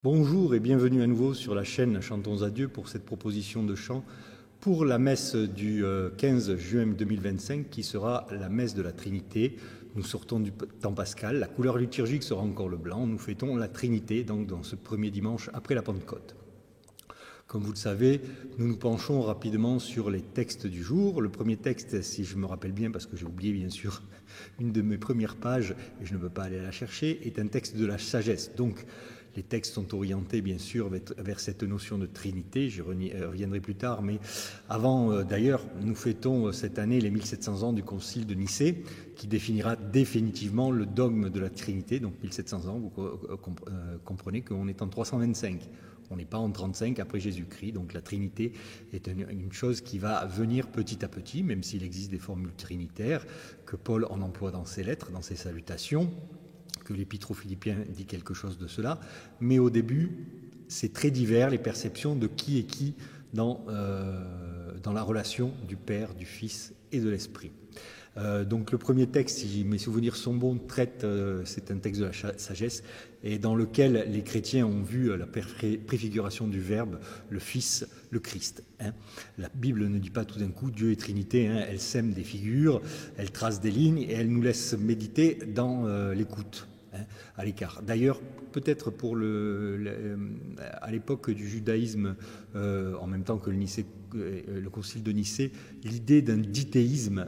Bonjour et bienvenue à nouveau sur la chaîne Chantons à Dieu pour cette proposition de chant pour la messe du 15 juin 2025 qui sera la messe de la Trinité. Nous sortons du temps pascal, la couleur liturgique sera encore le blanc, nous fêtons la Trinité donc dans ce premier dimanche après la Pentecôte. Comme vous le savez, nous nous penchons rapidement sur les textes du jour. Le premier texte, si je me rappelle bien, parce que j'ai oublié bien sûr une de mes premières pages et je ne peux pas aller la chercher, est un texte de la sagesse. Donc les textes sont orientés bien sûr vers cette notion de Trinité, j'y reviendrai plus tard, mais avant d'ailleurs, nous fêtons cette année les 1700 ans du Concile de Nicée, qui définira définitivement le dogme de la Trinité, donc 1700 ans, vous comprenez qu'on est en 325. On n'est pas en 35 après Jésus-Christ, donc la Trinité est une chose qui va venir petit à petit, même s'il existe des formules trinitaires que Paul en emploie dans ses lettres, dans ses salutations, que l'Épître aux Philippiens dit quelque chose de cela, mais au début, c'est très divers les perceptions de qui est qui dans la relation du Père, du Fils et de l'Esprit. Donc le premier texte, si mes souvenirs sont bons, traite, c'est un texte de la sagesse, et dans lequel les chrétiens ont vu la préfiguration du Verbe, le Fils, le Christ. La Bible ne dit pas tout d'un coup Dieu est Trinité, elle sème des figures, elle trace des lignes et elle nous laisse méditer dans l'écoute, à l'écart. D'ailleurs, peut-être à l'époque du judaïsme, en même temps que le concile de Nicée, l'idée d'un dithéisme,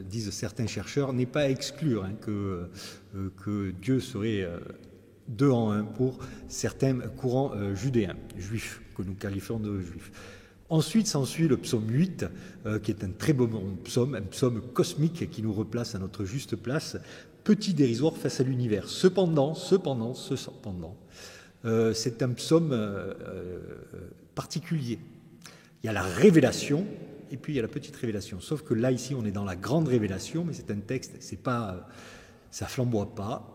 disent certains chercheurs, n'est pas à exclure, que Dieu serait deux en un pour certains courants judéens, juifs, que nous qualifions de juifs. Ensuite s'ensuit le psaume 8, qui est un très beau psaume, un psaume cosmique qui nous replace à notre juste place, petit dérisoire face à l'univers. Cependant, c'est un psaume particulier. Il y a la révélation, et puis il y a la petite révélation. Sauf que là, ici, on est dans la grande révélation, mais c'est un texte, ça flamboie pas.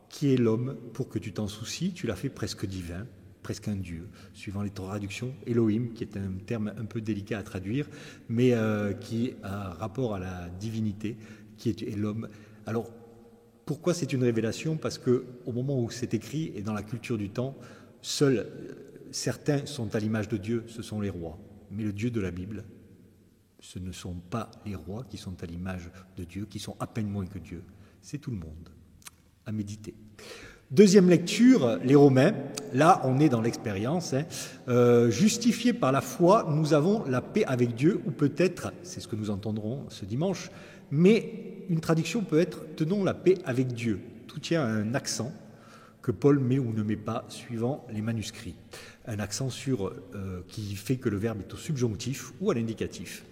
Qui est l'homme pour que tu t'en soucies? Tu l'as fait presque divin, presque un dieu, suivant les traductions. Elohim, qui est un terme un peu délicat à traduire, mais qui a rapport à la divinité, qui est l'homme. Alors, pourquoi c'est une révélation? Parce qu'au moment où c'est écrit, et dans la culture du temps, seuls certains sont à l'image de Dieu, ce sont les rois. Mais le Dieu de la Bible, ce ne sont pas les rois qui sont à l'image de Dieu, qui sont à peine moins que Dieu. C'est tout le monde. À méditer. Deuxième lecture, les Romains. Là, on est dans l'expérience. Justifiés par la foi, nous avons la paix avec Dieu, ou peut-être, c'est ce que nous entendrons ce dimanche, mais une traduction peut être « tenons la paix avec Dieu ». Tout tient à un accent que Paul met ou ne met pas suivant les manuscrits. Un accent qui fait que le verbe est au subjonctif ou à l'indicatif.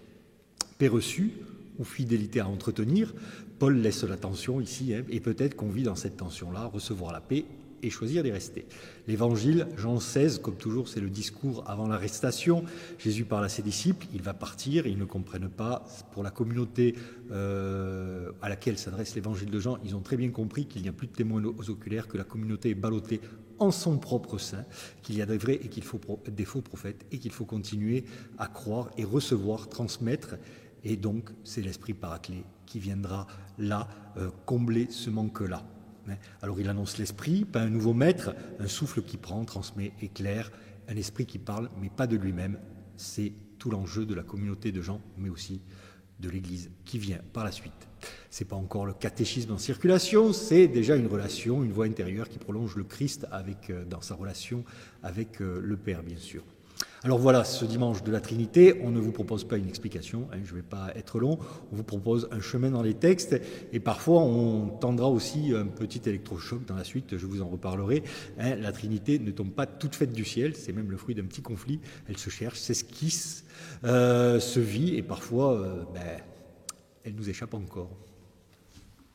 Paix reçue ou fidélité à entretenir, Paul laisse la tension ici, et peut-être qu'on vit dans cette tension-là, recevoir la paix et choisir d'y rester. L'évangile, Jean 16, comme toujours, c'est le discours avant l'arrestation. Jésus parle à ses disciples, il va partir, ils ne comprennent pas. Pour la communauté à laquelle s'adresse l'évangile de Jean, ils ont très bien compris qu'il n'y a plus de témoins aux oculaires, que la communauté est ballottée en son propre sein, qu'il y a des vrais et des faux prophètes, et qu'il faut continuer à croire et recevoir, transmettre. Et donc, c'est l'esprit paraclet qui viendra là combler ce manque-là. Alors, il annonce l'esprit, pas un nouveau maître, un souffle qui prend, transmet, éclaire, un esprit qui parle, mais pas de lui-même. C'est tout l'enjeu de la communauté de Jean, mais aussi de l'Église qui vient par la suite. Ce n'est pas encore le catéchisme en circulation, c'est déjà une relation, une voie intérieure qui prolonge le Christ dans sa relation avec le Père, bien sûr. Alors voilà, ce dimanche de la Trinité, on ne vous propose pas une explication, je ne vais pas être long, on vous propose un chemin dans les textes, et parfois on tendra aussi un petit électrochoc dans la suite, je vous en reparlerai. La Trinité ne tombe pas toute faite du ciel, c'est même le fruit d'un petit conflit, elle se cherche, s'esquisse, se vit, et parfois elle nous échappe encore.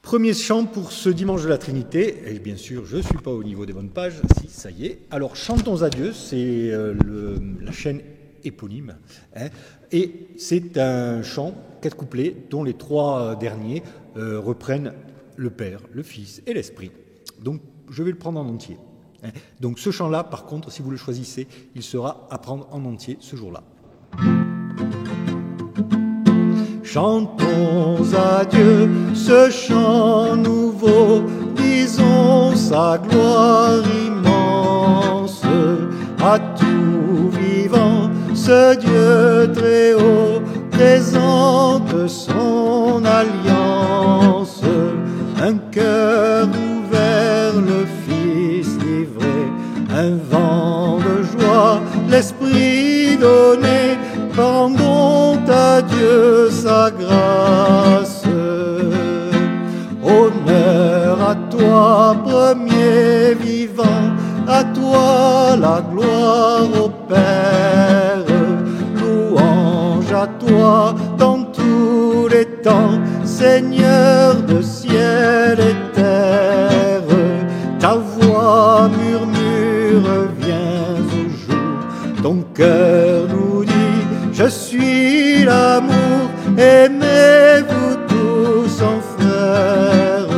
Premier chant pour ce dimanche de la Trinité, et bien sûr je ne suis pas au niveau des bonnes pages, si ça y est. Alors Chantons à Dieu, c'est la chaîne éponyme, et c'est un chant, 4 couplets, dont les 3 derniers reprennent le Père, le Fils et l'Esprit. Donc je vais le prendre en entier. Donc ce chant-là, par contre, si vous le choisissez, il sera à prendre en entier ce jour-là. Chantons à Dieu ce chant nouveau, disons sa gloire immense. à tout vivant, ce Dieu très haut présente son alliance. Un cœur ouvert, le Fils livré, un vent de joie, l'Esprit donné, rendons à Dieu sa grâce. Honneur à toi, premier vivant, à toi la gloire au Père. Louange à toi dans tous les temps, Seigneur de ciel et terre. Ta voix murmure, viens au jour, ton cœur nous dit, je suis l'amour, aimez-vous tous en frères.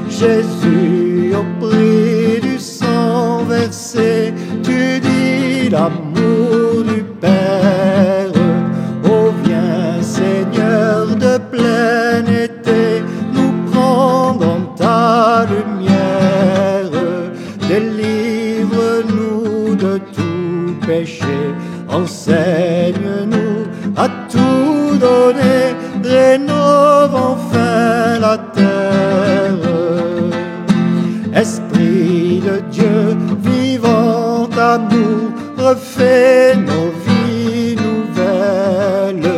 Jésus, au prix du sang versé, tu dis l'amour du Père. Oh viens Seigneur de plein été, nous prends dans ta lumière. Délivre-nous de tout péché, enseigne-nous à tout donner, rénove enfin la terre. Esprit de Dieu, vivant amour, refais nos vies nouvelles.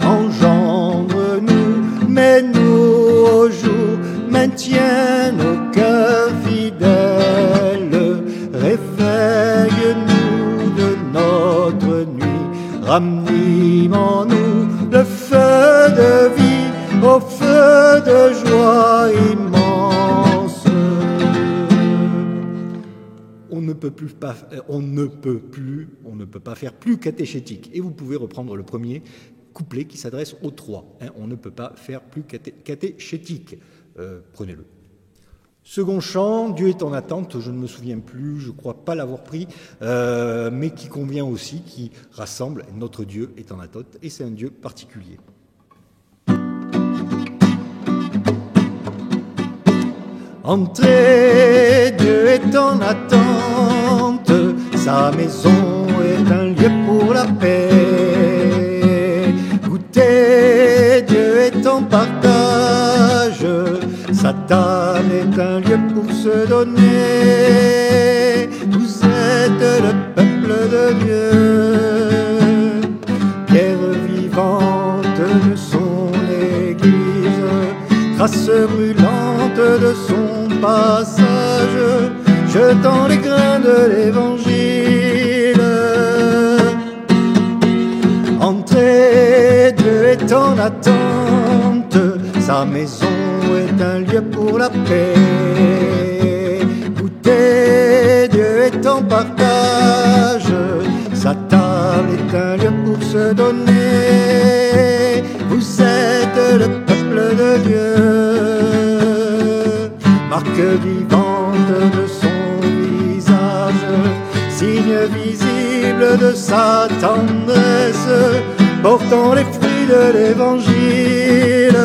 Engendre-nous, mets-nous au jour, maintiens nos cœurs fidèles. Réveille-nous de notre nuit, ranime en nous le feu de vie, au feu de joie immense. On ne peut pas faire plus catéchétique. Et vous pouvez reprendre le premier couplet qui s'adresse aux trois. On ne peut pas faire plus catéchétique. Prenez-le. Second chant, Dieu est en attente, je ne me souviens plus, je ne crois pas l'avoir pris, mais qui convient aussi, qui rassemble, notre Dieu est en attente, et c'est un Dieu particulier. Entrez, Dieu est en attente, sa maison est un lieu pour la paix. Goûtez, Dieu est en partage, sa table est un lieu pour se donner. Vous êtes le peuple de Dieu, pierre vivante de son église, trace brûlante de son passage, jetant les grains de l'évangile. Entrez, Dieu est en attente, sa maison est un lieu pour la paix. Goûtez, Dieu est en partage, sa table est un lieu pour se donner. Vous êtes le peuple de Dieu, marque vivante de son visage, signe visible de sa tendresse, portant les fruits de l'évangile.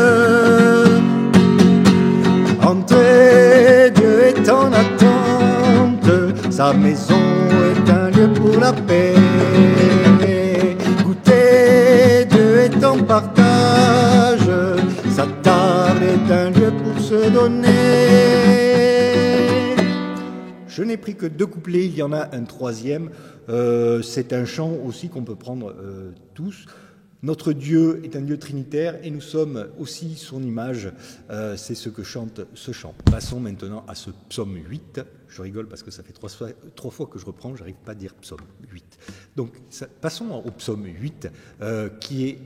Entrez, Dieu est en attente, sa maison est un lieu pour la paix. Goûtez, Dieu est en partage, sa table est un lieu pour se donner. Je n'ai pris que 2 couplets, il y en a un troisième. C'est un chant aussi qu'on peut prendre tous. Notre Dieu est un Dieu trinitaire et nous sommes aussi son image. C'est ce que chante ce chant. Passons maintenant à ce psaume 8. Je rigole parce que ça fait 3 fois que je reprends, j'arrive pas à dire psaume 8. Donc passons au psaume 8 qui est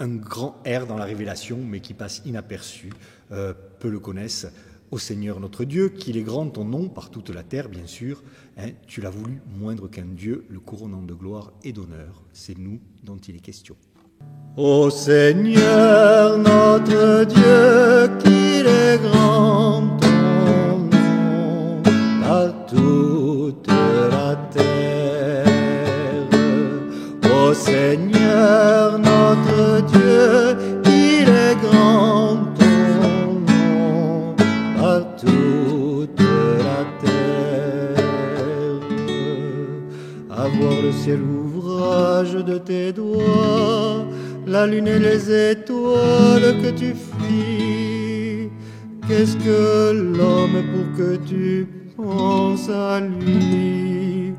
un grand air dans la révélation mais qui passe inaperçu. Peu le connaissent. Ô Seigneur notre Dieu, qu'il est grand ton nom par toute la terre, bien sûr. Tu l'as voulu moindre qu'un Dieu, le couronnant de gloire et d'honneur. C'est nous dont il est question. Ô Seigneur notre Dieu, qu'il est grand ton nom par toute la terre. Ô Seigneur notre Dieu, qu'il est grand ton nom par toute la terre. voir le ciel ouvrage de tes doigts, la lune et les étoiles que tu fis. Qu'est-ce que l'homme pour que tu penses à lui,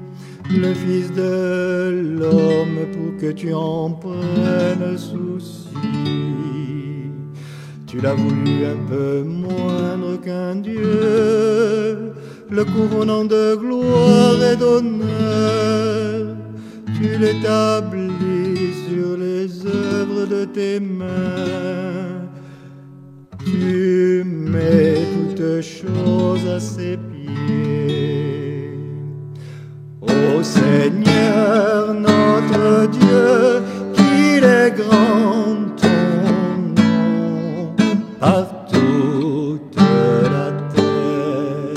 le Fils de l'homme pour que tu en prennes souci. Tu l'as voulu un peu moindre qu'un Dieu, le couronnant de gloire et d'honneur. Tu l'établis sur les œuvres de tes mains. Tu mets toutes choses à ses pieds. Ô Seigneur notre Dieu, qu'il est grand ton nom par toute la terre.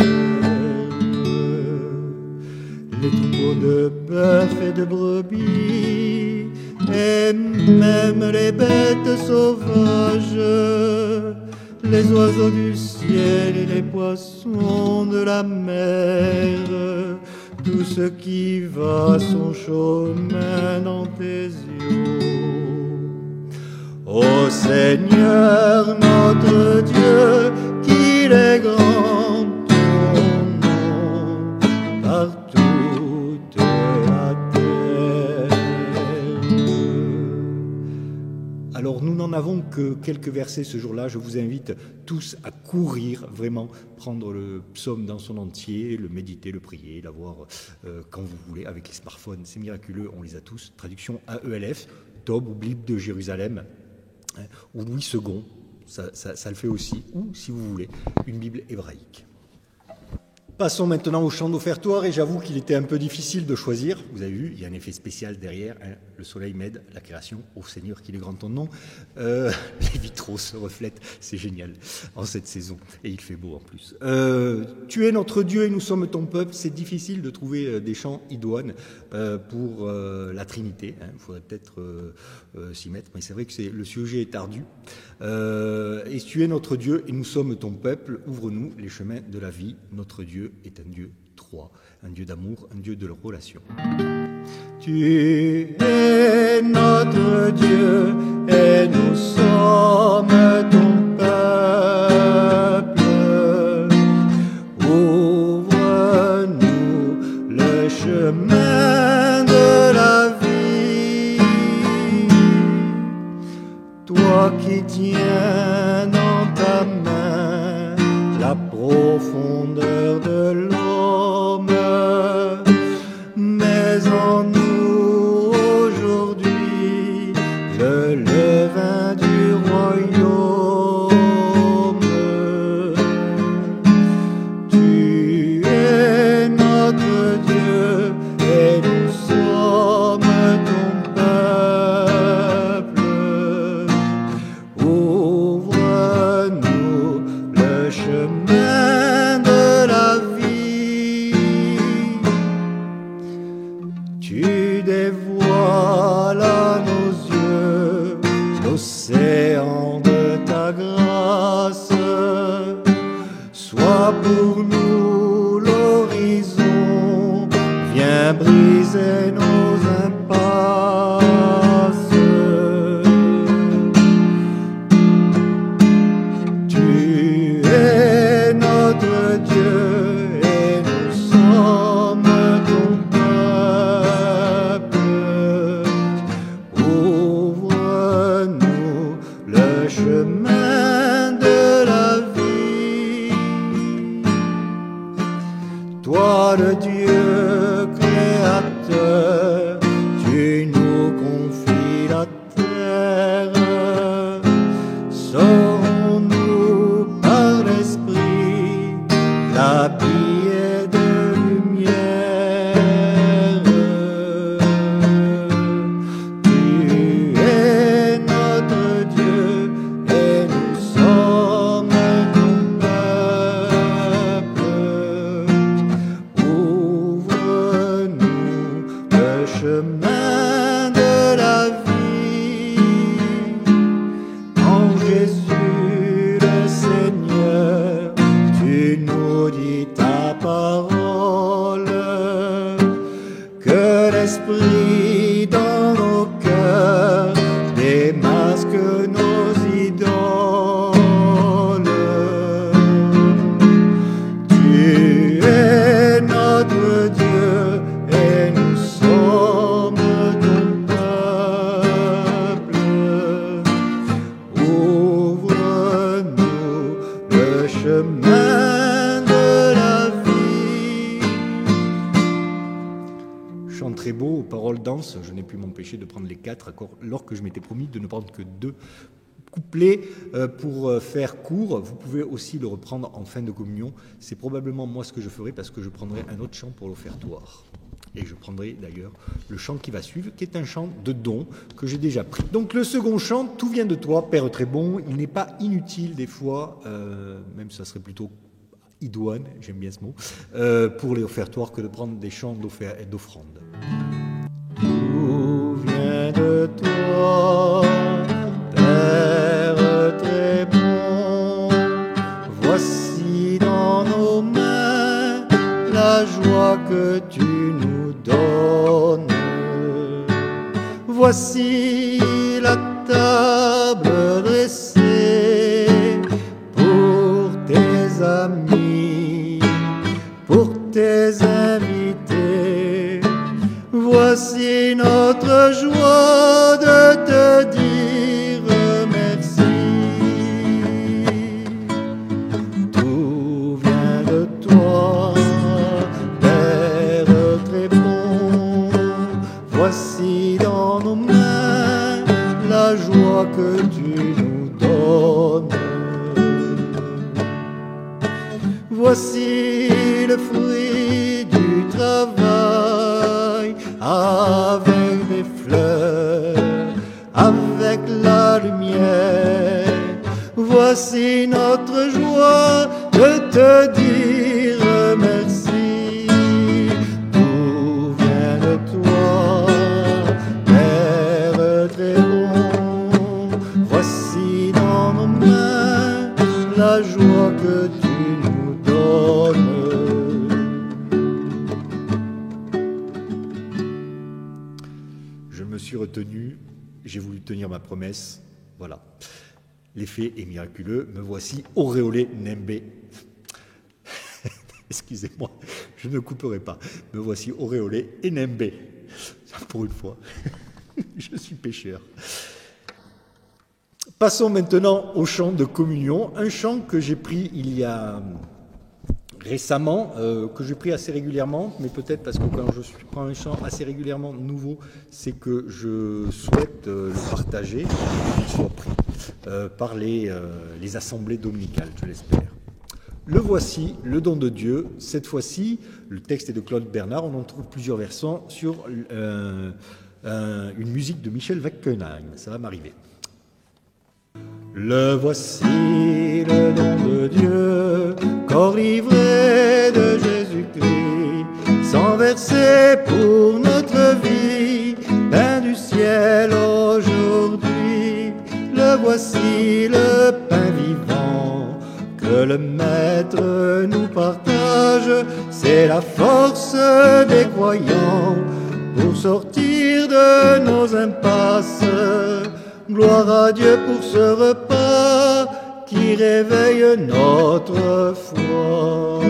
Les troupeaux de bœuf et de brebis, et même les bêtes sauvages, les oiseaux du ciel et les poissons de la mer, tout ce qui va son chemin dans tes yeux. Ô Seigneur notre Dieu, qu'il est grand ton nom par toute la terre. Alors nous n'en avons que quelques versets ce jour-là. Je vous invite tous à courir, vraiment, prendre le psaume dans son entier, le méditer, le prier, l'avoir quand vous voulez avec les smartphones. C'est miraculeux, on les a tous. Traduction AELF, Tob ou Bible de Jérusalem, ou Louis II, ça le fait aussi, ou si vous voulez, une Bible hébraïque. Passons maintenant au chant d'offertoire, et j'avoue qu'il était un peu difficile de choisir. Vous avez vu, il y a un effet spécial derrière, hein. Le soleil m'aide, la création, ô Seigneur, qu'il est grand ton nom. Les vitraux se reflètent, c'est génial en cette saison, et il fait beau en plus. Tu es notre Dieu et nous sommes ton peuple. C'est difficile de trouver des chants idoines pour la Trinité. Il faudrait peut-être s'y mettre, mais c'est vrai que le sujet est ardu. Et tu es notre Dieu et nous sommes ton peuple. Ouvre-nous les chemins de la vie. Notre Dieu est un Dieu trois, un Dieu d'amour, un Dieu de relation. Tu es notre Dieu et nous sommes ton peuple. Ouvre-nous le chemin de la vie. Toi qui tiens dans ta main la profondeur de l'homme, mais en nous aujourd'hui le levain du royaume. Tu es notre Dieu et nous sommes ton peuple. Ouvre-nous le chemin de la vie. Tu dévoiles à nos yeux l'océan de ta grâce. Sois pour nous l'horizon, viens briser nos impasses. Tu es notre Dieu et nous sommes ton peuple. Ouvre-nous le chemin de la vie. Toi le Dieu créateur, tu nous confies la terre. Saurons-nous par l'Esprit l'habiller de lumière. Tu es notre Dieu et nous sommes ton peuple. Ouvre-nous le chemin de la vie. En Jésus le Seigneur, tu nous dis ta parole, que l'esprit dans nos cœurs démasque nos idoles. Tu es notre Dieu et nous sommes ton peuple. Ouvre-nous le chemin de la vie. Chant très beau, paroles denses, je n'ai pu m'empêcher de prendre les 4 accords, alors que je m'étais promis de ne prendre que 2 couplets pour faire court. Vous pouvez aussi le reprendre en fin de communion. C'est probablement moi ce que je ferai, parce que je prendrai un autre chant pour l'offertoire. Et je prendrai d'ailleurs le chant qui va suivre, qui est un chant de don que j'ai déjà pris. Donc le second chant, tout vient de toi, Père très bon. Il n'est pas inutile des fois, même ça serait plutôt idoine, j'aime bien ce mot, pour les offertoires, que de prendre des chants d'offrande. Tout vient de toi, Père très bon. Voici dans nos mains la joie que tu nous donnes. Voici la table dressée pour tes amis, pour tes invités. Voici notre joie de te dire merci. Tout vient de toi, Père très bon. Voici dans nos mains la joie que tu nous donnes. Voici le fruit du travail, avec des fleurs, avec la lumière. Voici notre joie de te dire merci. Tout vient de toi, Père très bon. Voici dans nos mains la joie que tu nous donnes. Je me suis retenu, j'ai voulu tenir ma promesse, voilà. L'effet est miraculeux, me voici auréolé Nembé. Excusez-moi, je ne couperai pas. Me voici auréolé et Nembé. Pour une fois, je suis pécheur. Passons maintenant au chant de communion, un chant que j'ai pris il y a récemment, que j'ai pris assez régulièrement, mais peut-être parce que quand je prends un chant assez régulièrement nouveau, c'est que je souhaite le partager, qu'il soit pris par les assemblées dominicales, je l'espère. Le voici, le don de Dieu. Cette fois-ci, le texte est de Claude Bernard, on en trouve plusieurs versants sur une musique de Michel Wackenheim. Ça va m'arriver. Le voici, le don de Dieu, corps livré de Jésus-Christ, sans verser pour notre vie, pain du ciel aujourd'hui. Le voici, le pain vivant, que le Maître nous partage. C'est la force des croyants pour sortir de nos impasses. Gloire à Dieu pour ce repas qui réveille notre foi.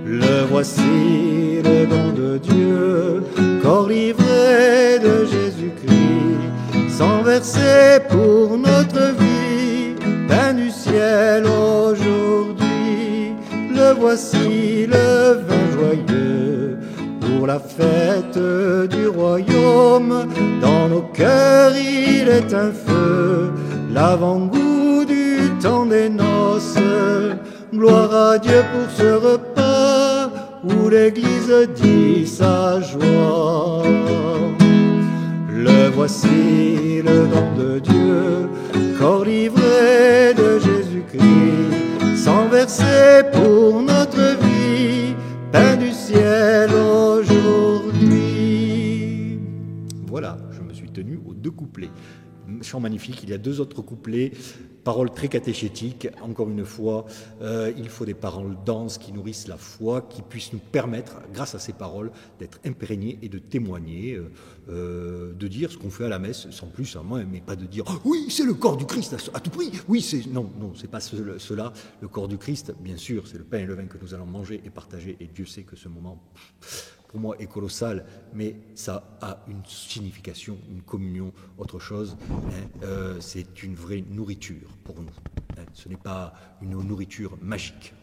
Le voici, le don de Dieu, corps livré de Jésus-Christ, sans verser pour notre vie, pain du ciel aujourd'hui. Le voici, le vin joyeux, pour la fête du royaume. Dans nos cœurs il est un feu, l'avant-goût du temps des noces. Gloire à Dieu pour ce repas où l'Église dit sa joie. Le voici, le don de Dieu, corps livré de Jésus-Christ, sans verser pour notre vie, pain du ciel aujourd'hui. Voilà, je me suis tenu aux 2 couplets. chant magnifique. Il y a 2 autres couplets, paroles très catéchétiques. Encore une fois, il faut des paroles denses qui nourrissent la foi, qui puissent nous permettre, grâce à ces paroles, d'être imprégnés et de témoigner, de dire ce qu'on fait à la messe, sans plus, sans moins, mais pas de dire « Oui, c'est le corps du Christ à tout prix !» Oui, c'est... Non, c'est pas cela. Le corps du Christ, bien sûr, c'est le pain et le vin que nous allons manger et partager, et Dieu sait que ce moment... pour moi, est colossal, mais ça a une signification, une communion, autre chose. C'est une vraie nourriture pour nous. Ce n'est pas une nourriture magique.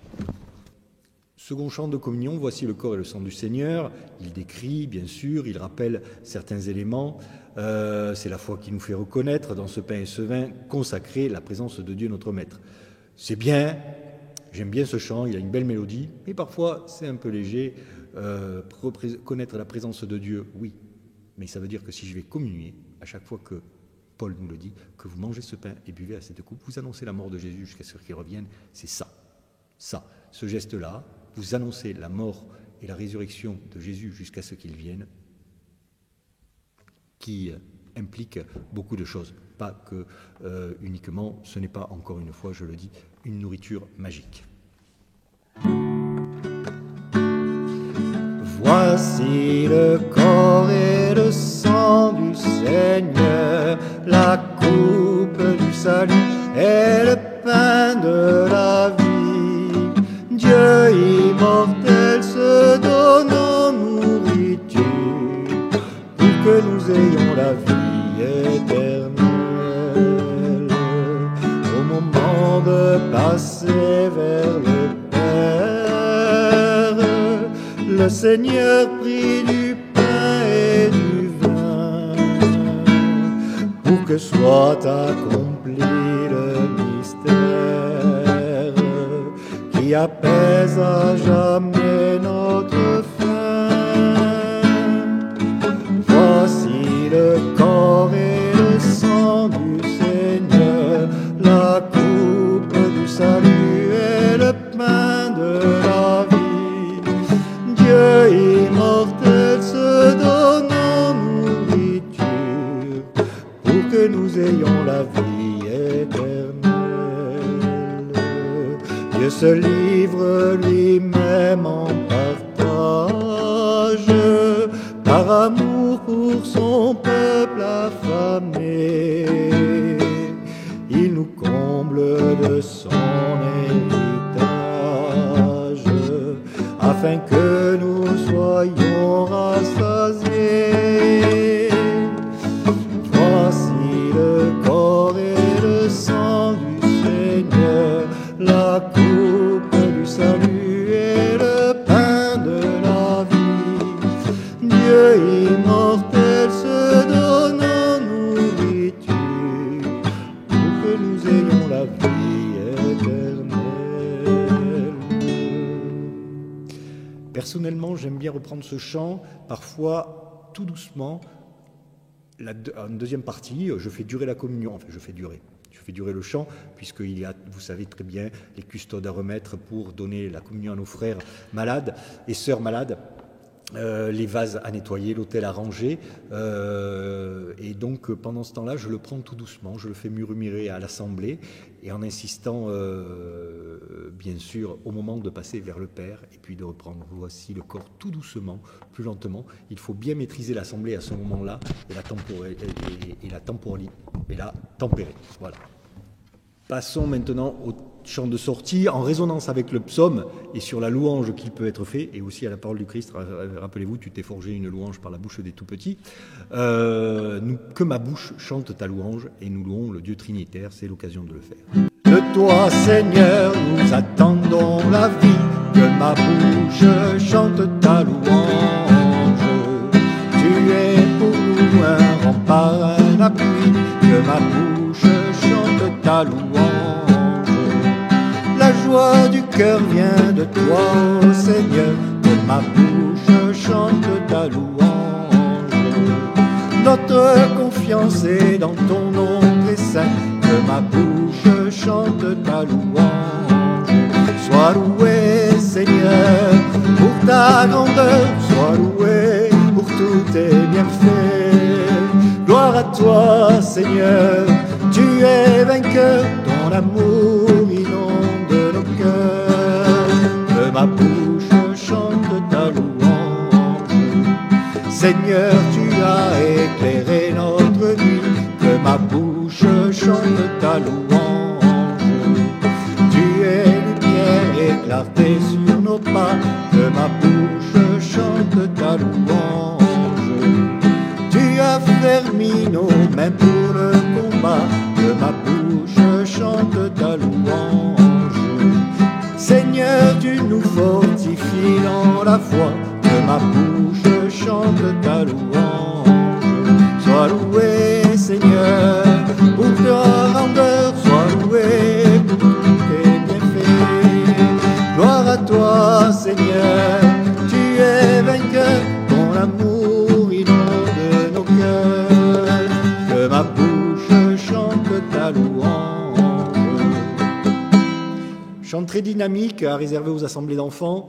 Second chant de communion, voici le corps et le sang du Seigneur. Il décrit, bien sûr, il rappelle certains éléments. C'est la foi qui nous fait reconnaître dans ce pain et ce vin consacré la présence de Dieu notre Maître. C'est bien, j'aime bien ce chant, il a une belle mélodie, mais parfois c'est un peu léger. Connaître la présence de Dieu, oui, mais ça veut dire que si je vais communier, à chaque fois que Paul nous le dit, que vous mangez ce pain et buvez à cette coupe, vous annoncez la mort de Jésus jusqu'à ce qu'il revienne, c'est ça, ce geste-là, vous annoncez la mort et la résurrection de Jésus jusqu'à ce qu'il vienne, qui implique beaucoup de choses, pas que uniquement, ce n'est pas, encore une fois, je le dis, une nourriture magique. Voici le corps et le sang du Seigneur, la coupe du salut et le pain de la vie. Dieu immortel se donne en nourriture pour que nous ayons la vie éternelle. Au moment de passer vers le le Seigneur prit du pain et du vin pour que soit accompli le mystère qui apaise à jamais notre faim. Voici le corps et le sang du Seigneur, la coupe du salut et le pain de la vie. Dieu immortel se donne en nourriture pour que nous ayons la vie éternelle. Dieu se livre lui-même en partage par amour pour son peuple affamé. Il nous comble de son héritage afin que nous soyons rassasiés. Voici le corps et le sang du Seigneur, la coupe du salut et le pain de la vie. Dieu immortel se donne en nourriture pour que nous ayons la vie éternelle. Personnellement, j'aime bien reprendre ce chant, parfois tout doucement. En deuxième partie, je fais durer la communion, enfin je fais durer le chant, puisqu'il y a, vous savez très bien, les custodes à remettre pour donner la communion à nos frères malades et sœurs malades, les vases à nettoyer, l'autel à ranger, et donc pendant ce temps-là, je le prends tout doucement, je le fais murmurer à l'assemblée, et en insistant, bien sûr, au moment de passer vers le Père, et puis de reprendre, voici le corps tout doucement, plus lentement. Il faut bien maîtriser l'assemblée à ce moment-là, et la tempérer. Voilà. Passons maintenant au chant de sortie, en résonance avec le psaume et sur la louange qui peut être fait, et aussi à la parole du Christ. Rappelez-vous, tu t'es forgé une louange par la bouche des tout-petits. Que ma bouche chante ta louange, et nous louons le Dieu Trinitaire, c'est l'occasion de le faire. De toi, Seigneur, nous attendons la vie, que ma bouche chante ta louange. Tu es pour nous un rempart, un appui, que ma bouche chante ta louange. La joie du cœur vient de toi, ô Seigneur, que ma bouche chante ta louange. Notre confiance est dans ton nom très saint, que ma bouche chante ta louange. Sois loué, Seigneur, pour ta grandeur, sois loué pour tous tes bienfaits. Gloire à à toi, Seigneur, tu es vainqueur, ton amour inonde nos cœurs. Que ma bouche chante ta louange, Seigneur, tu as éclairé notre nuit. Que ma bouche chante ta louange, tu es lumière et clarté sur nos pas. Que ma bouche chante ta louange, tu as fermi nos mains pour le combat. Que ma bouche chante ta louange, Seigneur, tu nous fortifies dans la foi. Que ma bouche chante ta louange. Sois loué, Seigneur, pour ta grandeur. Sois loué pour tous tes bienfaits. Gloire à toi, Seigneur, tu es vainqueur. Ton amour inonde nos cœurs. Que ma bouche chante ta louange. Chant très dynamique, réservé aux assemblées d'enfants.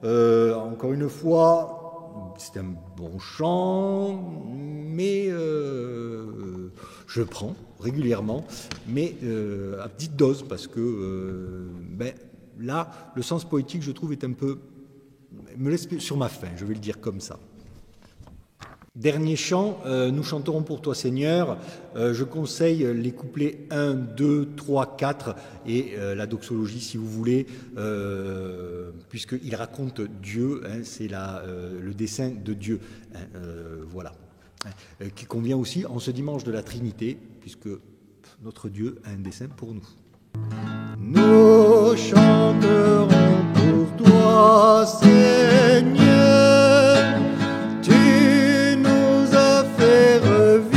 Encore une fois, c'est un bon chant, mais je prends régulièrement, mais à petite dose, parce que là, le sens poétique, je trouve, est un peu... me laisse sur ma faim, je vais le dire comme ça. Dernier chant, nous chanterons pour toi Seigneur. Je conseille les couplets 1, 2, 3, 4 et la doxologie si vous voulez, puisqu'il raconte Dieu, c'est le dessein de Dieu, voilà, qui convient aussi en ce dimanche de la Trinité, puisque notre Dieu a un dessein pour nous. Nous chanterons pour toi Seigneur, tu nous as fait revivre,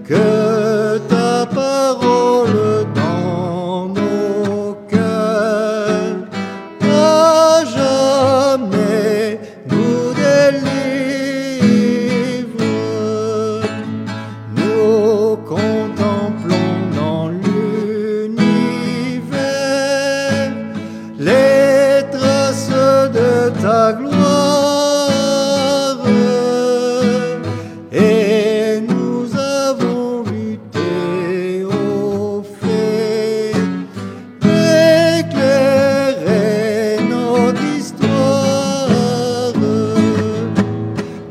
que ta parole dans nos cœurs à jamais nous délivre. Nous contemplons dans l'univers les traces de ta gloire, et nous avons vu Théophée éclairer notre histoire.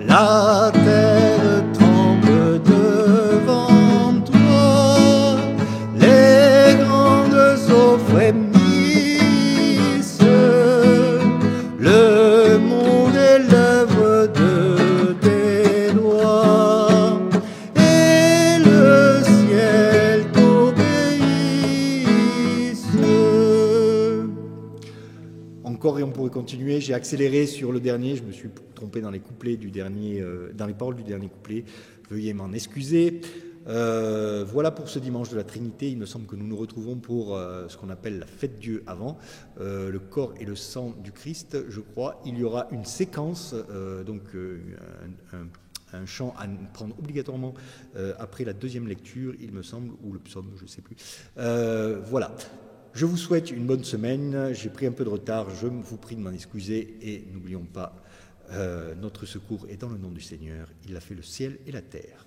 La terre tremble devant toi, les grandes eaux frémissent, le monde est l'œuvre de tes doigts, et le ciel t'obéisse. Encore, et on pourrait continuer, j'ai accéléré sur le dernier, je me suis trompé dans les couplets du dernier, dans les paroles du dernier couplet, veuillez m'en excuser. Voilà pour ce dimanche de la Trinité. Il me semble que nous nous retrouvons pour ce qu'on appelle la fête Dieu avant, le corps et le sang du Christ, je crois. Il y aura une séquence, un chant à prendre obligatoirement après la deuxième lecture, il me semble, ou le psaume, je ne sais plus. Voilà. Je vous souhaite une bonne semaine. J'ai pris un peu de retard, je vous prie de m'en excuser et n'oublions pas, notre secours est dans le nom du Seigneur. Il a fait le ciel et la terre.